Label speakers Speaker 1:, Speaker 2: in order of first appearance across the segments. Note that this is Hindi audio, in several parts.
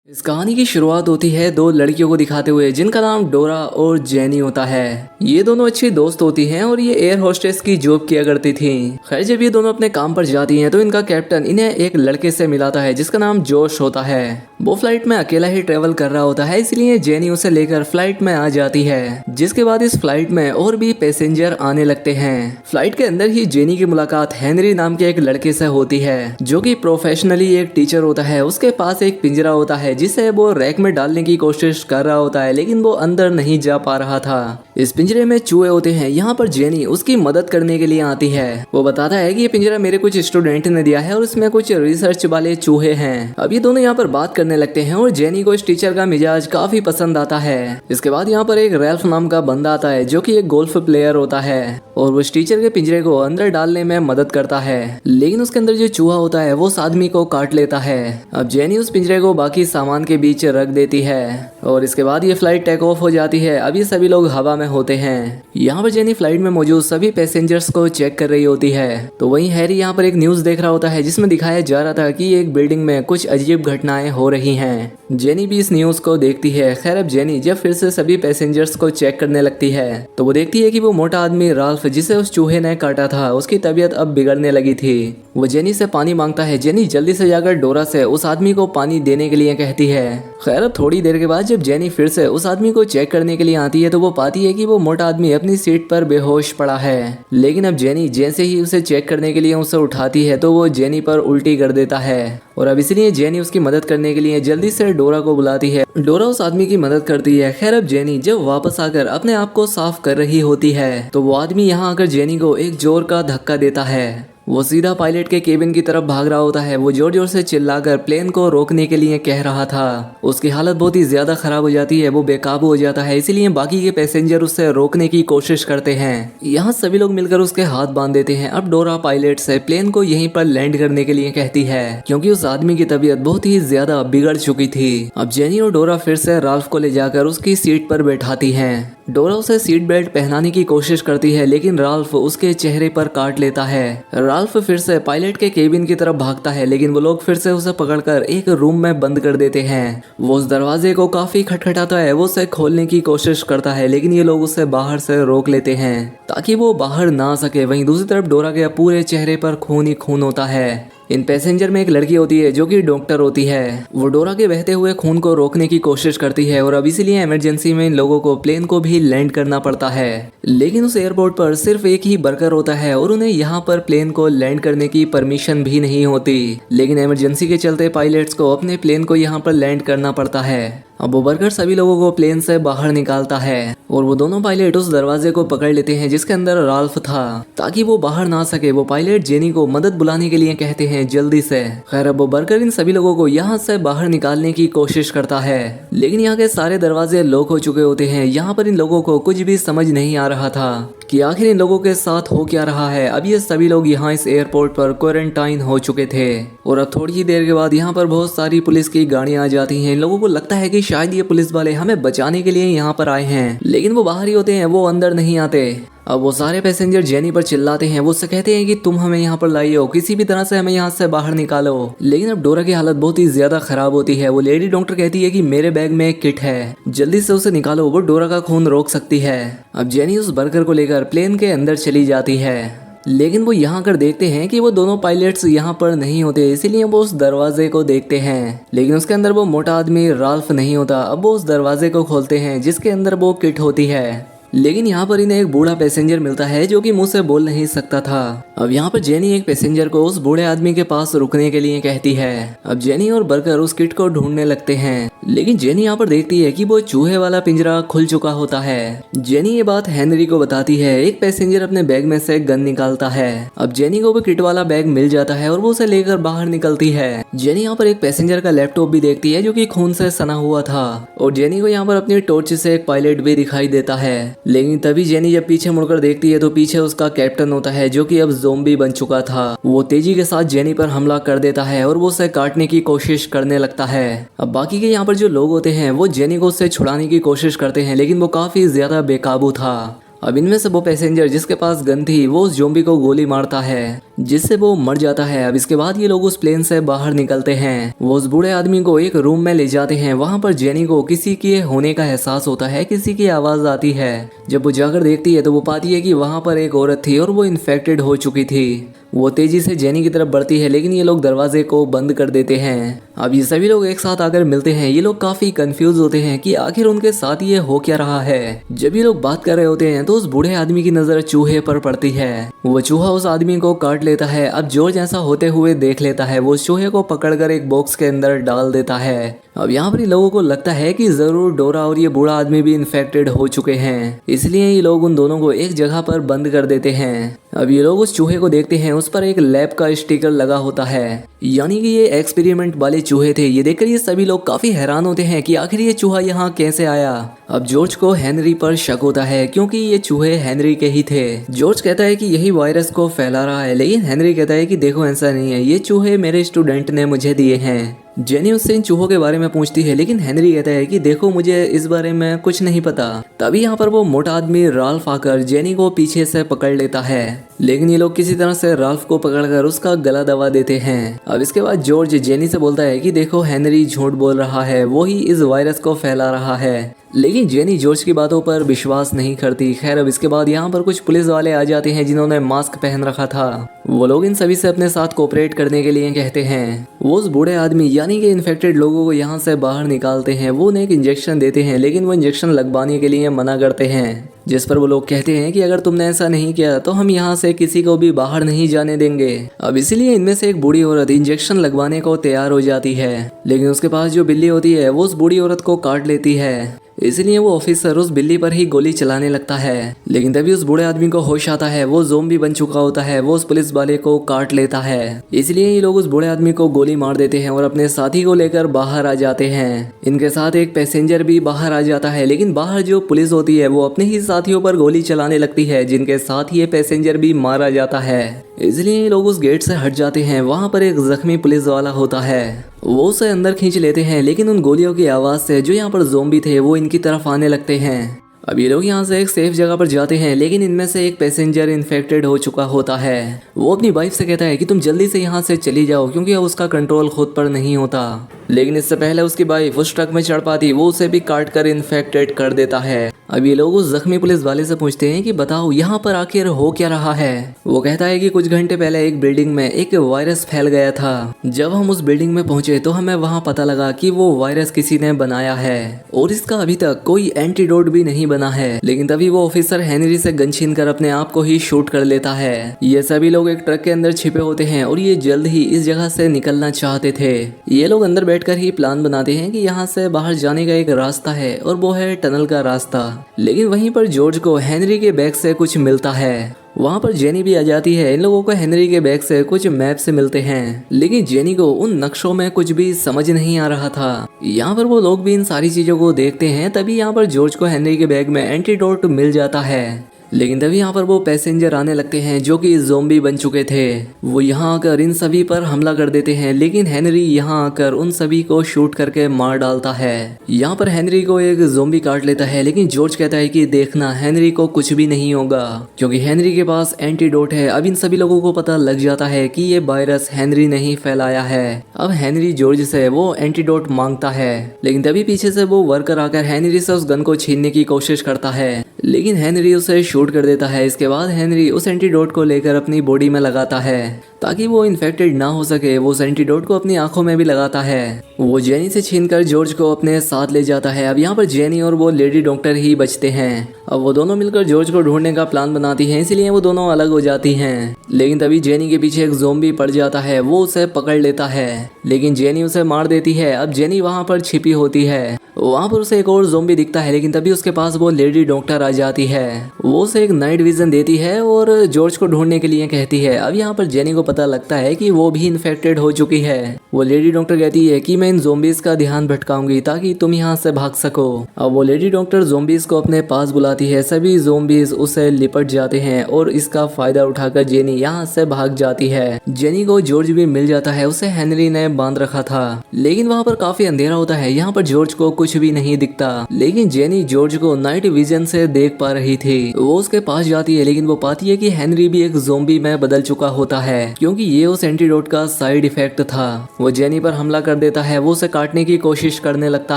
Speaker 1: इस कहानी की शुरुआत होती है दो लड़कियों को दिखाते हुए जिनका नाम डोरा और जेनी होता है। ये दोनों अच्छी दोस्त होती हैं और ये एयर होस्टेस की जॉब किया करती थी। खैर जब ये दोनों अपने काम पर जाती हैं तो इनका कैप्टन इन्हें एक लड़के से मिलाता है जिसका नाम जोश होता है। वो फ्लाइट में अकेला ही ट्रेवल कर रहा होता है, इसलिए जेनी उसे लेकर फ्लाइट में आ जाती है। जिसके बाद इस फ्लाइट में और भी पैसेंजर आने लगते हैं। फ्लाइट के अंदर ही जेनी की मुलाकात हेनरी नाम के एक लड़के से होती है जो कि प्रोफेशनली एक टीचर होता है। उसके पास एक पिंजरा होता है जिसे वो रैक में डालने की कोशिश कर रहा होता है, लेकिन वो अंदर नहीं जा पा रहा था। इस पिंजरे में चूहे होते हैं। यहाँ पर जेनी उसकी मदद करने के लिए आती है। वो बताता है कि ये पिंजरा मेरे कुछ स्टूडेंट ने दिया है और इसमें कुछ रिसर्च वाले चूहे हैं। अब ये दोनों यहाँ पर बात करने लगते हैं और जेनी को इस टीचर का मिजाज काफी पसंद आता है। इसके बाद यहाँ पर एक रैल्फ नाम का बंदा आता है जो कि एक गोल्फ प्लेयर होता है और वो इस टीचर के पिंजरे को अंदर डालने में मदद करता है, लेकिन उसके अंदर जो चूहा होता है वो उस आदमी को काट लेता है। अब जेनी उस पिंजरे को बाकी सामान के बीच रख देती है और इसके बाद ये फ्लाइट टेक ऑफ हो जाती है। अब ये सभी लोग हवा में होते हैं। यहाँ पर जेनी फ्लाइट में मौजूद सभी पैसेंजर्स को चेक कर रही होती है। तो वहीं हैरी यहाँ पर एक न्यूज देख रहा होता है जिसमें दिखाया जा रहा था कि एक बिल्डिंग में कुछ अजीब घटनाएं हो रही हैं। जेनी भी इस न्यूज को देखती है। खैर अब जेनी जब फिर से सभी पैसेंजर्स को चेक करने लगती है तो वो देखती है कि वो मोटा आदमी राल्फ जिसे उस चूहे ने काटा था उसकी तबीयत अब बिगड़ने लगी थी। वो जेनी से पानी मांगता है। जेनी जल्दी से जाकर डोरा से उस आदमी को पानी देने के लिए कहती है। खैर अब थोड़ी देर के बाद जब जेनी फिर से उस आदमी को चेक करने के लिए आती है तो वो पाती है कि वो मोटा आदमी अपनी सीट पर बेहोश पड़ा है। लेकिन अब जेनी जैसे ही उसे चेक करने के लिए उसे उठाती है तो वो जेनी पर उल्टी कर देता है और अब इसलिए जेनी उसकी मदद करने के लिए जल्दी से डोरा को बुलाती है। डोरा उस आदमी की मदद करती है। खैर अब जेनी जब वापस आकर अपने आप को साफ कर रही होती है तो वो आदमी यहाँ आकर जेनी को एक जोर का धक्का देता है। वो सीधा पायलट के केबिन की तरफ भाग रहा होता है। वो जोर जोर से चिल्लाकर प्लेन को रोकने के लिए कह रहा था। उसकी हालत बहुत ही ज्यादा खराब हो जाती है, वो बेकाबू हो जाता है, इसीलिए बाकी के पैसेंजर उससे रोकने की कोशिश करते हैं। यहाँ सभी लोग मिलकर उसके हाथ बांध देते हैं। अब डोरा पायलट से प्लेन को यहीं पर लैंड करने के लिए कहती है क्योंकि उस आदमी की तबीयत बहुत ही ज्यादा बिगड़ चुकी थी। अब जेनी और डोरा फिर से राल्फ को ले जाकर उसकी सीट पर बैठाती है। डोरा उसे सीट बेल्ट पहनाने की कोशिश करती है लेकिन राल्फ उसके चेहरे पर काट लेता है। राल्फ फिर से पायलट के केबिन की तरफ भागता है लेकिन वो लोग फिर से उसे पकड़कर एक रूम में बंद कर देते हैं। वो उस दरवाजे को काफी खटखटाता है। वो उसे खोलने की कोशिश करता है लेकिन ये लोग उसे बाहर से रोक लेते हैं ताकि वो बाहर ना सके। वहीं दूसरी तरफ डोरा के पूरे चेहरे पर खून ही खून होता है। इन पैसेंजर में एक लड़की होती है जो कि डॉक्टर होती है। वो डोरा के बहते हुए खून को रोकने की कोशिश करती है और अब इसीलिए इमरजेंसी में इन लोगों को प्लेन को भी लैंड करना पड़ता है। लेकिन उस एयरपोर्ट पर सिर्फ एक ही वर्कर होता है और उन्हें यहाँ पर प्लेन को लैंड करने की परमिशन भी नहीं होती। लेकिन इमरजेंसी के चलते पायलट्स को अपने प्लेन को यहाँ पर लैंड करना पड़ता है। अब वो वर्कर सभी लोगों को प्लेन से बाहर निकालता है और वो दोनों पायलट उस दरवाजे को पकड़ लेते हैं जिसके अंदर राल्फ था ताकि वो बाहर ना सके। वो पायलट जेनी को मदद बुलाने के लिए कहते हैं जल्दी से। खैर अब वो वर्कर इन सभी लोगों को यहाँ से बाहर निकालने की कोशिश करता है लेकिन यहाँ के सारे दरवाजे लॉक हो चुके होते हैं। यहाँ पर इन लोगों को कुछ भी समझ नहीं आ रहा था कि आखिर इन लोगों के साथ हो क्या रहा है। अब ये सभी लोग यहाँ इस एयरपोर्ट पर क्वारंटाइन हो चुके थे और अब थोड़ी ही देर के बाद यहाँ पर बहुत सारी पुलिस की गाड़ियां आ जाती हैं। इन लोगों को लगता है कि शायद ये पुलिस वाले हमें बचाने के लिए यहाँ पर आए हैं, लेकिन वो बाहर ही होते हैं, वो अंदर नहीं आते। अब वो सारे पैसेंजर जेनी पर चिल्लाते हैं। वो उससे कहते हैं कि तुम हमें यहाँ पर लाई हो, किसी भी तरह से हमें यहाँ से बाहर निकालो। लेकिन अब डोरा की हालत बहुत ही ज्यादा खराब होती है। वो लेडी डॉक्टर कहती है कि मेरे बैग में एक किट है, जल्दी से उसे निकालो, वो डोरा का खून रोक सकती है। अब जेनी उस वर्कर को लेकर प्लेन के अंदर चली जाती है लेकिन वो यहाँ कर देखते हैं कि वो दोनों पायलट्स यहाँ पर नहीं होते, इसीलिए वो उस दरवाजे को देखते हैं लेकिन उसके अंदर वो मोटा आदमी राल्फ नहीं होता। अब वो उस दरवाजे को खोलते हैं जिसके अंदर वो किट होती है लेकिन यहाँ पर इन्हें एक बूढ़ा पैसेंजर मिलता है जो कि मुंह से बोल नहीं सकता था। अब यहाँ पर जेनी एक पैसेंजर को उस बूढ़े आदमी के पास रुकने के लिए कहती है। अब जेनी और वर्कर उस किट को ढूंढने लगते हैं लेकिन जेनी यहाँ पर देखती है कि वो चूहे वाला पिंजरा खुल चुका होता है। जेनी ये बात हेनरी को बताती है। एक पैसेंजर अपने बैग में से गन निकालता है। अब जेनी को वो किट वाला बैग मिल जाता है और वो उसे लेकर बाहर निकलती है। जेनी यहाँ पर एक पैसेंजर का लैपटॉप भी देखती है जो कि खून से सना हुआ था और जेनी को यहाँ पर अपनी टॉर्च से एक पायलट भी दिखाई देता है। लेकिन तभी जेनी जब पीछे मुड़कर देखती है तो पीछे उसका कैप्टन होता है जो कि अब ज़ोंबी बन चुका था। वो तेजी के साथ जेनी पर हमला कर देता है और वो उसे काटने की कोशिश करने लगता है। अब बाकी के यहाँ पर जो लोग होते हैं वो जेनी को उससे छुड़ाने की कोशिश करते हैं लेकिन वो काफी ज्यादा बेकाबू था। अब इनमें से वो पैसेंजर जिसके पास गन थी वो उस ज़ोंबी को गोली मारता है जिससे वो मर जाता है। अब इसके बाद ये लोग उस प्लेन से बाहर निकलते हैं। वो उस बूढ़े आदमी को एक रूम में ले जाते हैं। वहाँ पर जेनी को किसी के होने का एहसास होता है, किसी की आवाज आती है। जब वो जाकर देखती है तो वो पाती है कि वहाँ पर एक औरत थी और वो इन्फेक्टेड हो चुकी थी। वो तेजी से जेनी की तरफ बढ़ती है, लेकिन ये लोग दरवाजे को बंद कर देते हैं। अब ये सभी लोग एक साथ आकर मिलते हैं। ये लोग काफी कंफ्यूज होते हैं कि आखिर उनके साथ ये हो क्या रहा है। जब ये लोग बात कर रहे होते हैं तो उस बूढ़े आदमी की नजर चूहे पर पड़ती है। वो चूहा उस आदमी को काट लेता है। अब जॉर्ज ऐसा होते हुए देख लेता है। वो उस चूहे को पकड़कर एक बॉक्स के अंदर डाल देता है। अब यहाँ पर लोगों को लगता है कि जरूर डोरा और ये बूढ़ा आदमी भी इन्फेक्टेड हो चुके हैं, इसलिए ये लोग उन दोनों को एक जगह पर बंद कर देते हैं। अब ये लोग उस चूहे को देखते हैं, उस पर एक लैब का स्टिकर लगा होता है, यानी कि ये एक्सपेरिमेंट वाले चूहे थे। ये देखकर ये सभी लोग काफी हैरान होते हैं कि आखिर ये चूहा यहाँ कैसे आया। अब जॉर्ज को हेनरी पर शक होता है, क्योंकि ये चूहे हेनरी के ही थे। जॉर्ज कहता है कि यही वायरस को फैला रहा है, लेकिन हेनरी कहता है कि देखो ऐसा नहीं है, ये चूहे मेरे स्टूडेंट ने मुझे दिए हैं। जेनी उससे इन चूहों के बारे में पूछती है, लेकिन हेनरी कहता है कि देखो मुझे इस बारे में कुछ नहीं पता। तभी यहाँ पर वो मोटा आदमी राल्फ आकर जेनी को पीछे से पकड़ लेता है, लेकिन ये लोग किसी तरह से राल्फ को पकड़कर उसका गला दबा देते हैं। अब इसके बाद जॉर्ज जेनी से बोलता है कि देखो हेनरी झूठ बोल रहा है, वो ही इस वायरस को फैला रहा है। लेकिन जेनी जॉर्ज की बातों पर विश्वास नहीं करती। खैर, अब इसके बाद यहाँ पर कुछ पुलिस वाले आ जाते हैं जिन्होंने मास्क पहन रखा था। वो लोग इन सभी से अपने साथ कोऑपरेट करने के लिए कहते हैं। वो उस बूढ़े आदमी यानी कि इन्फेक्टेड लोगों को यहाँ से बाहर निकालते हैं। वो उन्हें एक इंजेक्शन देते हैं, लेकिन वो इंजेक्शन लगवाने के लिए मना करते हैं, जिस पर वो लोग कहते हैं कि अगर तुमने ऐसा नहीं किया तो हम यहाँ से किसी को भी बाहर नहीं जाने देंगे। अब इसीलिए इनमें से एक बूढ़ी औरत इंजेक्शन लगवाने को तैयार हो जाती है, लेकिन उसके पास जो बिल्ली होती है वो उस बूढ़ी औरत को काट लेती है। इसलिए वो ऑफिसर उस बिल्ली पर ही गोली चलाने लगता है, लेकिन तभी उस बूढ़े आदमी को होश आता है। वो ज़ोंबी बन चुका होता है, वो उस पुलिस वाले को काट लेता है। इसलिए ये लोग उस बूढ़े आदमी को गोली मार देते हैं और अपने साथी को लेकर बाहर आ जाते हैं। इनके साथ एक पैसेंजर भी बाहर आ जाता है, लेकिन बाहर जो पुलिस होती है वो अपने ही साथियों पर गोली चलाने लगती है, जिनके साथ ये पैसेंजर भी मारा जाता है। इसलिए ये लोग उस गेट से हट जाते हैं। वहाँ पर एक जख्मी पुलिस वाला होता है, वो उसे अंदर खींच लेते हैं, लेकिन उन गोलियों की आवाज़ से जो यहाँ पर ज़ोंबी थे वो इनकी तरफ आने लगते हैं। अब ये लोग यहाँ से एक सेफ जगह पर जाते हैं, लेकिन इनमें से एक पैसेंजर इन्फेक्टेड हो चुका होता है। वो अपनी वाइफ से कहता है कि तुम जल्दी से यहाँ से चली जाओ, क्योंकि अब उसका कंट्रोल खुद पर नहीं होता। लेकिन इससे पहले उसकी वाइफ उस ट्रक में चढ़ पाती, वो उसे भी काट कर इन्फेक्टेड कर देता है। अब ये लोग उस जख्मी पुलिस वाले से पूछते हैं कि बताओ यहाँ पर आखिर हो क्या रहा है। वो कहता है कि कुछ घंटे पहले एक बिल्डिंग में एक वायरस फैल गया था। जब हम उस बिल्डिंग में पहुंचे तो हमें वहाँ पता लगा कि वो वायरस किसी ने बनाया है और इसका अभी तक कोई एंटीडोट भी नहीं बना है। लेकिन तभी वो ऑफिसर हेनरी से गन छीन कर अपने आप को ही शूट कर लेता है। ये सभी लोग एक ट्रक के अंदर छिपे होते हैं और ये जल्द ही इस जगह से निकलना चाहते थे। ये लोग अंदर बैठकर ही प्लान बनाते हैं कि यहाँ से बाहर जाने का एक रास्ता है और वो है टनल का रास्ता। लेकिन वहीं पर जॉर्ज को हेनरी के बैग से कुछ मिलता है। वहाँ पर जेनी भी आ जाती है। इन लोगों को हेनरी के बैग से कुछ मैप से मिलते हैं, लेकिन जेनी को उन नक्शों में कुछ भी समझ नहीं आ रहा था। यहाँ पर वो लोग भी इन सारी चीजों को देखते हैं। तभी यहाँ पर जॉर्ज को हेनरी के बैग में एंटीडोट मिल जाता है, लेकिन तभी यहाँ पर वो पैसेंजर आने लगते हैं जो कि ज़ोंबी बन चुके थे। वो यहाँ आकर इन सभी पर हमला कर देते हैं, लेकिन हेनरी यहाँ आकर उन सभी को शूट करके मार डालता है। यहाँ पर हेनरी को एक ज़ोंबी काट लेता है, लेकिन जॉर्ज कहता है कि देखना हेनरी को कुछ भी नहीं होगा, क्योंकि हेनरी के पास एंटीडोट है। अब इन सभी लोगों को पता लग जाता है कि ये वायरस हेनरी ने ही फैलाया है। अब हेनरी जॉर्ज से वो एंटीडोट मांगता है, लेकिन तभी पीछे से वो वर्कर आकर हेनरी से उस गन को छीनने की कोशिश करता है, लेकिन हेनरी उसे शूट कर देता है। इसके बाद हेनरी उस एंटीडोट को लेकर अपनी बॉडी में लगाता है ताकि वो इन्फेक्टेड ना हो सके। वो उस एंटीडोट को अपनी आंखों में भी लगाता है। वो जेनी से छीनकर जॉर्ज को अपने साथ ले जाता है। अब यहाँ पर जेनी और वो लेडी डॉक्टर ही बचते हैं। अब वो दोनों मिलकर जॉर्ज को ढूंढने का प्लान बनाती हैं, इसलिए वो दोनों अलग हो जाती हैं। लेकिन तभी जेनी के पीछे एक ज़ोंबी पड़ जाता है। वो उसे पकड़ लेता है, लेकिन जेनी उसे मार देती है। अब जेनी वहाँ पर छिपी होती है। वहाँ पर उसे एक और ज़ोंबी दिखता है, लेकिन तभी उसके पास वो लेडी डॉक्टर आ जाती है। वो उसे एक नाइट विजन देती है और जॉर्ज को ढूंढने के लिए कहती है। अब यहाँ पर जेनी को पता लगता है कि वो भी इन्फेक्टेड हो चुकी है। वो लेडी डॉक्टर कहती है कि मैं इन ज़ोंबीज का ध्यान भटकाऊंगी ताकि तुम यहाँ से भाग सको। अब वो लेडी डॉक्टर ज़ोंबीज को अपने पास बुलाती है। सभी ज़ोंबीज उसे लिपट जाते हैं और इसका फायदा उठाकर जेनी यहाँ से भाग जाती है। जेनी को जॉर्ज भी मिल जाता है, उसे हेनरी ने बांध रखा था, लेकिन वहाँ पर काफी अंधेरा होता है। यहाँ पर जॉर्ज को कुछ भी नहीं दिखता। लेकिन जेनी जॉर्ज को नाइट विजन से देख पा रही थी। वो उसके पास जाती है लेकिन वो पाती है कि हेनरी भी एक ज़ॉम्बी में बदल चुका होता है, क्योंकि ये उस एंटीडोट का साइड इफेक्ट था। वो जेनी पर हमला कर देता है, वो उसे काटने की कोशिश करने लगता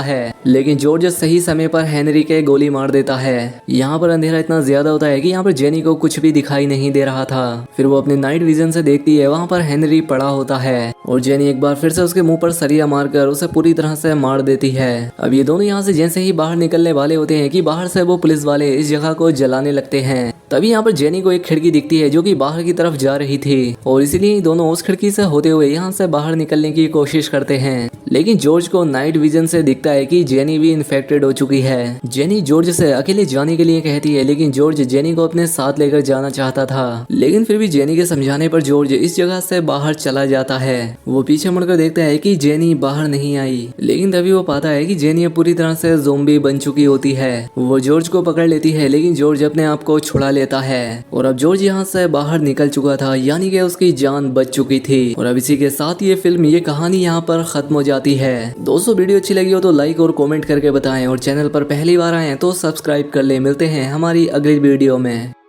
Speaker 1: है, लेकिन जॉर्ज सही समय पर हेनरी के गोली मार देता है। यहाँ पर अंधेरा इतना ज्यादा होता है कि यहाँ पर जेनी को कुछ भी दिखाई नहीं दे रहा था। फिर वो अपने नाइट विजन से देखती है, वहाँ पर हेनरी पड़ा होता है और जेनी एक बार फिर से उसके मुंह पर सरिया मारकर उसे पूरी तरह से मार देती है। अब ये दोनों यहाँ से जैसे ही बाहर निकलने वाले होते हैं कि बाहर से वो पुलिस वाले इस जगह को जलाने लगते हैं। तभी यहाँ पर जेनी को एक खिड़की दिखती है जो कि बाहर की तरफ जा रही थी और इसीलिए दोनों उस खिड़की से होते हुए यहाँ से बाहर निकलने की कोशिश करते हैं। लेकिन जॉर्ज को नाइट विजन से दिखता है कि जेनी भी इन्फेक्टेड हो चुकी है। जेनी जॉर्ज से अकेले जाने के लिए कहती है, लेकिन जॉर्ज जेनी को अपने साथ लेकर जाना चाहता था, लेकिन फिर भी जेनी के समझाने पर जॉर्ज इस जगह से बाहर चला जाता है। वो पीछे मुड़कर देखता है कि जेनी बाहर नहीं आई, लेकिन तभी वो पाता है कि जेनी अब पूरी तरह से ज़ॉम्बी बन चुकी होती है। वो जॉर्ज को पकड़ लेती है, लेकिन जॉर्ज अपने आप को छुड़ा लेता है और अब जॉर्ज यहाँ से बाहर निकल चुका था, यानी कि उसकी जान बच चुकी थी। और अब इसी के साथ ये फिल्म, ये कहानी यहाँ पर खत्म हो जाती है। दोस्तों वीडियो अच्छी लगी हो तो लाइक और कमेंट करके बताएं और चैनल पर पहली बार आए तो सब्सक्राइब कर ले। मिलते हैं हमारी अगली वीडियो में।